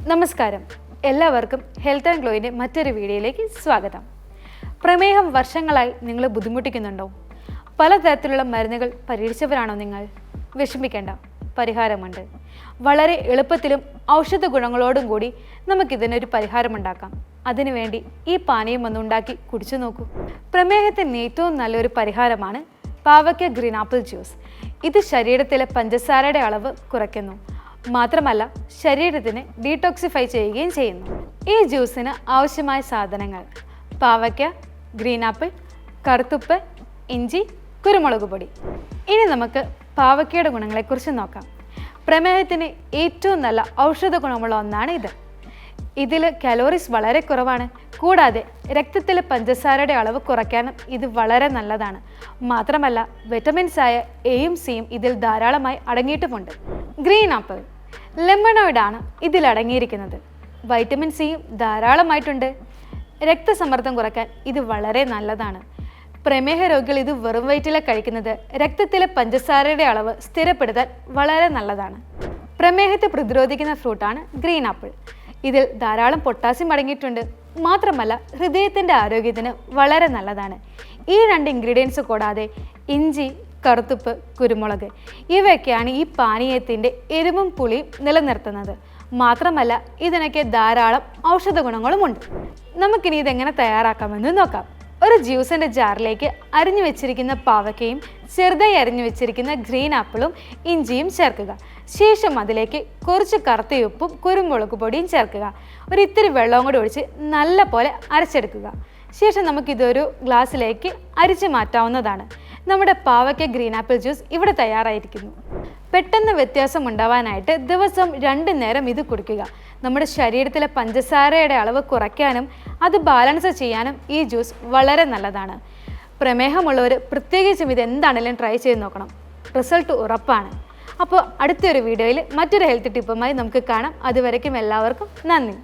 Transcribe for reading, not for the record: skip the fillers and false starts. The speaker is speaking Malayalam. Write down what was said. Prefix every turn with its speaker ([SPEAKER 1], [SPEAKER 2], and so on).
[SPEAKER 1] നമസ്കാരം, എല്ലാവർക്കും ഹെൽത്ത് ആൻഡ് ഗ്ലോയിൻ്റെ മറ്റൊരു വീഡിയോയിലേക്ക് സ്വാഗതം. പ്രമേഹം വർഷങ്ങളായി നിങ്ങളെ ബുദ്ധിമുട്ടിക്കുന്നുണ്ടോ? പലതരത്തിലുള്ള മരുന്നുകൾ പരീക്ഷിച്ചവരാണോ നിങ്ങൾ? വിഷമിക്കേണ്ട, പരിഹാരമുണ്ട്. വളരെ എളുപ്പത്തിലും ഔഷധ ഗുണങ്ങളോടും കൂടി നമുക്കിതിനൊരു പരിഹാരമുണ്ടാക്കാം. അതിനുവേണ്ടി ഈ പാനീയം ഒന്നുണ്ടാക്കി കുടിച്ചു നോക്കൂ. പ്രമേഹത്തിന് ഏറ്റവും നല്ലൊരു പരിഹാരമാണ് പാവയ്ക്ക ഗ്രീൻ ആപ്പിൾ ജ്യൂസ്. ഇത് ശരീരത്തിലെ പഞ്ചസാരയുടെ അളവ് കുറയ്ക്കുന്നു. മാത്രമല്ല, ശരീരത്തിനെ ഡീടോക്സിഫൈ ചെയ്യുകയും ചെയ്യുന്നു. ഈ ജ്യൂസിന് ആവശ്യമായ സാധനങ്ങൾ: പാവയ്ക്ക, ഗ്രീൻ ആപ്പിൾ, കറുത്തുപ്പ്, ഇഞ്ചി, കുരുമുളക് പൊടി. ഇനി നമുക്ക് പാവയ്ക്കയുടെ ഗുണങ്ങളെക്കുറിച്ച് നോക്കാം. പ്രമേഹത്തിന് ഏറ്റവും നല്ല ഔഷധ ഗുണമുള്ള ഒന്നാണ് ഇത്. ഇതിൽ കലോറീസ് വളരെ കുറവാണ്. കൂടാതെ രക്തത്തിലെ പഞ്ചസാരയുടെ അളവ് കുറയ്ക്കാനും ഇത് വളരെ നല്ലതാണ്. മാത്രമല്ല, വിറ്റമിൻസ് ആയ എയും സിയും ഇതിൽ ധാരാളമായി അടങ്ങിയിട്ടുമുണ്ട്. ഗ്രീൻ ആപ്പിൾ, ലെമണോയിഡാണ് ഇതിൽ അടങ്ങിയിരിക്കുന്നത്. വൈറ്റമിൻ സിയും ധാരാളമായിട്ടുണ്ട്. രക്തസമ്മർദ്ദം കുറയ്ക്കാൻ ഇത് വളരെ നല്ലതാണ്. പ്രമേഹ രോഗികൾ ഇത് വെറും വയറ്റിൽ കഴിക്കുന്നത് രക്തത്തിലെ പഞ്ചസാരയുടെ അളവ് സ്ഥിരപ്പെടുത്താൻ വളരെ നല്ലതാണ്. പ്രമേഹത്തെ പ്രതിരോധിക്കുന്ന ഫ്രൂട്ടാണ് ഗ്രീൻ ആപ്പിൾ. ഇതിൽ ധാരാളം പൊട്ടാസ്യം അടങ്ങിയിട്ടുണ്ട്. മാത്രമല്ല, ഹൃദയത്തിൻ്റെ ആരോഗ്യത്തിന് വളരെ നല്ലതാണ്. ഈ രണ്ട് ഇൻഗ്രീഡിയൻസ് കൂടാതെ ഇഞ്ചി, കറുത്തുപ്പ്, കുരുമുളക് ഇവയൊക്കെയാണ് ഈ പാനീയത്തിൻ്റെ എരിവും പുളിയും നിലനിർത്തുന്നത്. മാത്രമല്ല, ഇതിനൊക്കെ ധാരാളം ഔഷധ ഗുണങ്ങളുമുണ്ട്. നമുക്കിനി ഇതെങ്ങനെ തയ്യാറാക്കാമെന്ന് നോക്കാം. ഒരു ജ്യൂസിൻ്റെ ജാറിലേക്ക് അരിഞ്ഞു വെച്ചിരിക്കുന്ന പാവയ്ക്കയും ചെറുതായി അരിഞ്ഞു വെച്ചിരിക്കുന്ന ഗ്രീൻ ആപ്പിളും ഇഞ്ചിയും ചേർക്കുക. ശേഷം അതിലേക്ക് കുറച്ച് കറുത്തയുപ്പും കുരുമുളക് പൊടിയും ചേർക്കുക. ഇത്തിരി വെള്ളവും കൂടി ഒഴിച്ച് നല്ല പോലെ അരച്ചെടുക്കുക. ശേഷം നമുക്കിതൊരു ഗ്ലാസ്സിലേക്ക് അരിച്ച് മാറ്റാവുന്നതാണ്. നമ്മുടെ പാവയ്ക്ക ഗ്രീൻ ആപ്പിൾ ജ്യൂസ് ഇവിടെ തയ്യാറായിരിക്കുന്നു. പെട്ടെന്ന് വ്യത്യാസം ഉണ്ടാവാനായിട്ട് ദിവസം 2 നേരം ഇത് കുടിക്കുക. നമ്മുടെ ശരീരത്തിലെ പഞ്ചസാരയുടെ അളവ് കുറയ്ക്കാനും അത് ബാലൻസ് ചെയ്യാനും ഈ ജ്യൂസ് വളരെ നല്ലതാണ്. പ്രമേഹമുള്ളവർ പ്രത്യേകിച്ചും ഇത് എന്താണെങ്കിലും ട്രൈ ചെയ്ത് നോക്കണം. റിസൾട്ട് ഉറപ്പാണ്. അപ്പോൾ അടുത്തൊരു വീഡിയോയിൽ മറ്റൊരു ഹെൽത്ത് ടിപ്പുമായി നമുക്ക് കാണാം. അതുവരയ്ക്കും എല്ലാവർക്കും നന്ദി.